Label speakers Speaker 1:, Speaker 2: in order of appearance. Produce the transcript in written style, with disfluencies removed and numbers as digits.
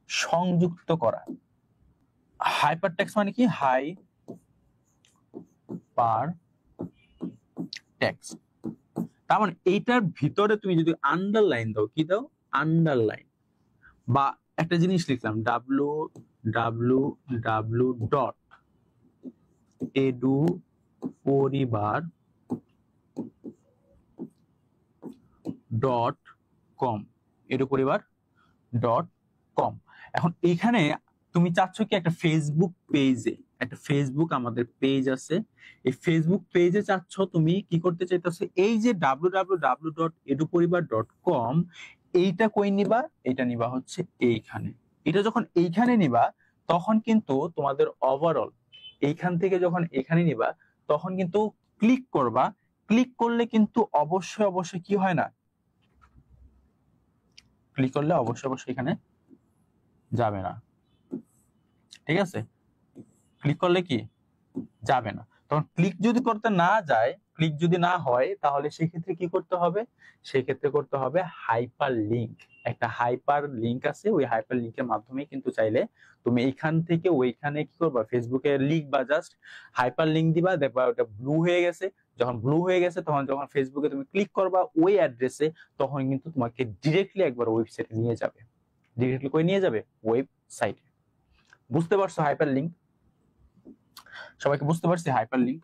Speaker 1: সংযুক্ত করা। Hyper text মানে কি? Hyper text. তার মানে এইটার ভিতরে তুমি যদি আন্ডারলাইন দাও, কি দাও? আন্ডারলাইন। বা একটা জিনিস লিখলাম www.eduporibar.com, eduporibar.com। এখন এইখানে তুমি চাচ্ছ কি একটা ফেসবুক পেজে, একটা ফেসবুক আমাদের পেজ আছে, এই ফেসবুক পেজে চাচ্ছ তুমি কি করতে চাইতেছো? এই যে www.eduporibar.com, এইটা কই নিবা? এটা নিবা হচ্ছে এইখানে। এটা যখন এইখানে নিবা তখন কিন্তু তোমাদের ওভারঅল এইখান থেকে যখন এখানে নিবা তখন কিন্তু ক্লিক করবা। ক্লিক করলে কিন্তু অবশ্যই কি হয় না? ক্লিক করলে অবশ্যই এখানে যাবে না, ঠিক আছে? ক্লিক করলে কি যাবে না। তখন ক্লিক যদি করতে না যায়, ক্লিক যদি না হয়, তাহলে সেক্ষেত্রে কি করতে হবে? সেক্ষেত্রে করতে হবে হাইপার লিংক। একটা হাইপার লিংক আছে, ওই হাইপার লিংকের মাধ্যমে কিন্তু চাইলে তুমি এইখান থেকে ওইখানে কি করবা? ফেসবুকে লিখবা, জাস্ট হাইপার লিংক দিবা, দেখবা ওটা ব্লু হয়ে গেছে। যখন ব্লু হয়ে গেছে তখন যখন ফেসবুকে তুমি ক্লিক করবা ওই অ্যাড্রেসে, তখন কিন্তু তোমাকে ডিরেক্টলি একবার ওয়েবসাইটে নিয়ে যাবে। ডিরেক্টলি কই নিয়ে যাবে? ওয়েবসাইটে। বুঝতে পারছো হাইপার লিংক? সবাইকে বুঝতে পারছি হাইপার লিংক?